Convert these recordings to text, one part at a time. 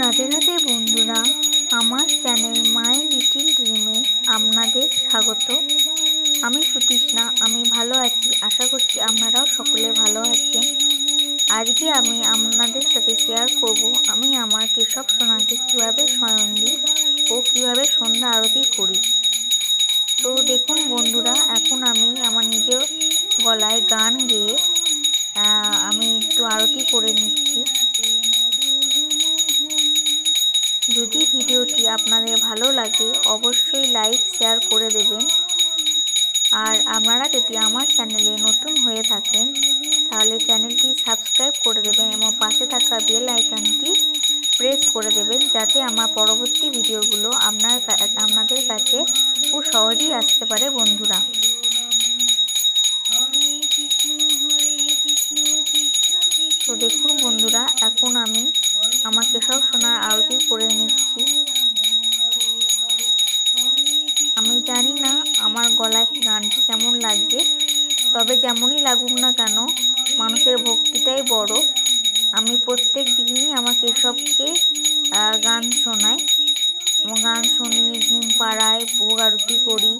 রাধে রাধে বন্ধুরা, আমার channel my little ড্রিমে আপনাদের স্বাগত। আমি সুতৃষ্ণা, আমি ভালো আছি। আশা করছি আপনারাও সকলে ভালো আছেন। আজকে আমি আপনাদের সাথে শেয়ার করব আমি আমার কেশব সোনাকে কীভাবে শয়ন দিই ও কীভাবে সন্ধ্যা আরতি করি। তো দেখুন বন্ধুরা, এখন আমি আমার নিজের গলায় গান গেয়ে আমি একটু আরতি করে নিচ্ছি। যদি ভিডিওটি আপনাদের ভালো লাগে অবশ্যই লাইক শেয়ার করে দেবেন। আর আপনারা যদি আমার চ্যানেলে নতুন হয়ে থাকেন তাহলে চ্যানেলটি সাবস্ক্রাইব করে দেবেন এবং পাশে থাকা বেল আইকনটি প্রেস করে দেবেন, যাতে আমার পরবর্তী ভিডিওগুলো আপনাদের কাছে খুব সহজেই আসতে পারে বন্ধুরা। তো দেখুন বন্ধুরা, এখন আমি আমার কেশব সোনার আরতি করে নিচ্ছি। আমি জানি না আমার গলায় গানটি কেমন লাগছে, তবে যেমনই লাগুক না কেন মানুষের ভক্তিটাই বড়। আমি প্রত্যেক দিনই আমার কেশবকে গান শোনাই এবং গান শুনিয়ে ঘুম পাড়াই, ভোগ আরতি করি।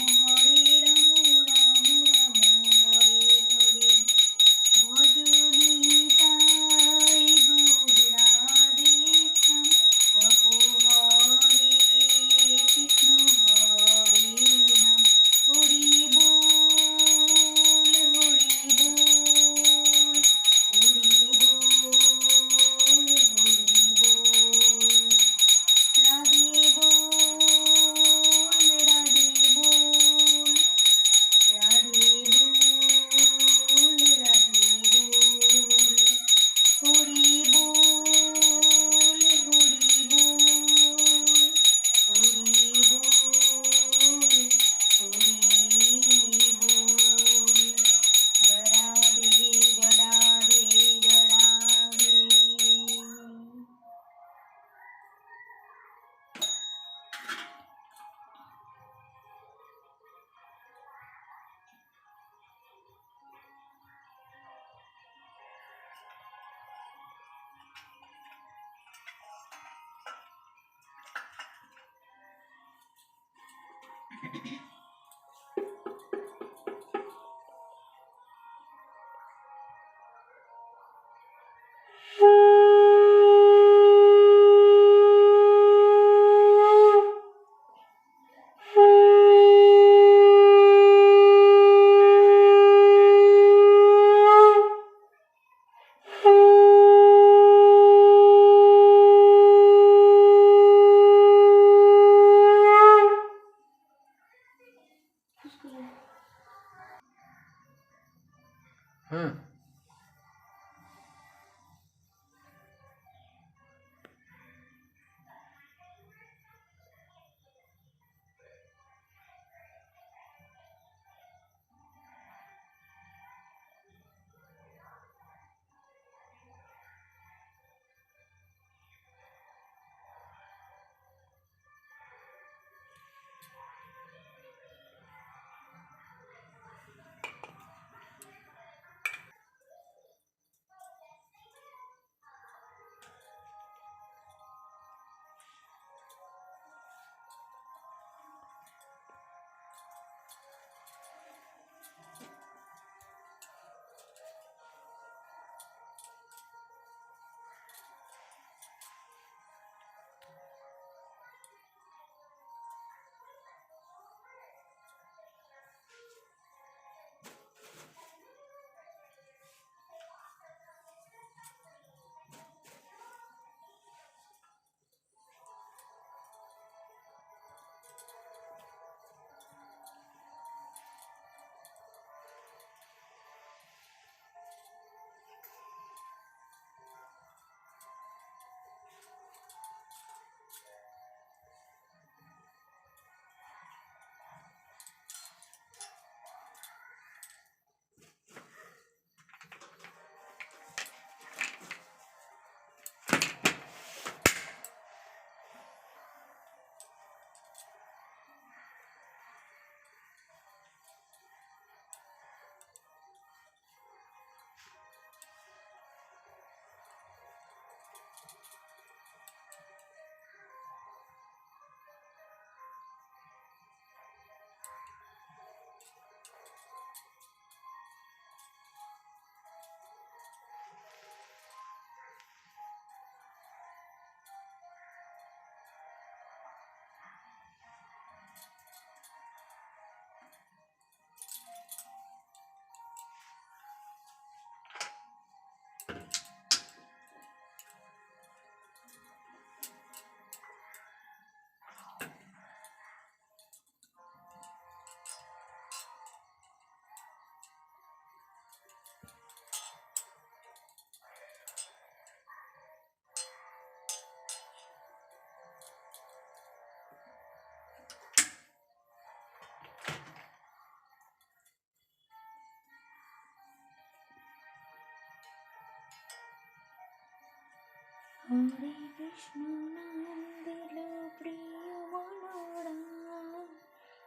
হরে কৃষ্ণ নাম দিল প্রিয় বলরাম,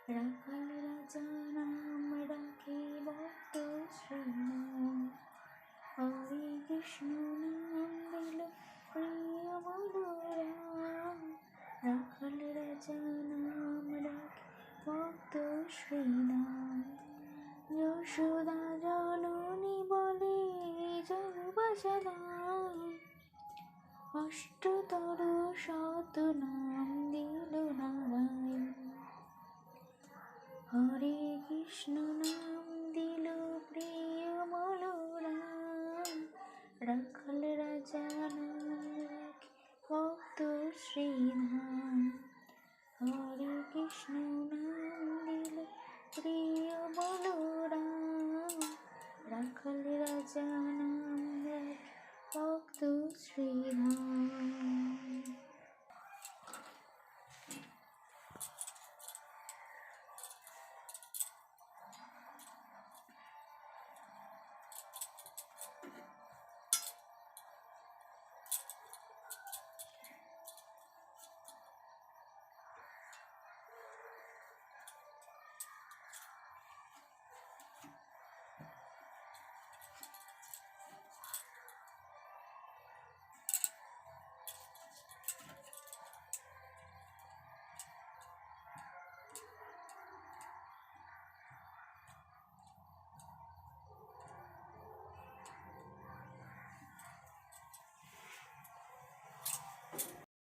রাখাল রাজা নাম রাখে ভক্ত শ্রীরাম। হরে কৃষ্ণ নাম দিল প্রিয় বলরাম, রাখাল রাজা নাম রাখে ভক্ত শ্রীরাম। যশোদা জননী বলে জয় বাজালাম, অষ্টতর শত নাম দিল নারায়ণ। হরে কৃষ্ণ নাম দিল প্রিয় বলরাম, রাখাল রাজা নাম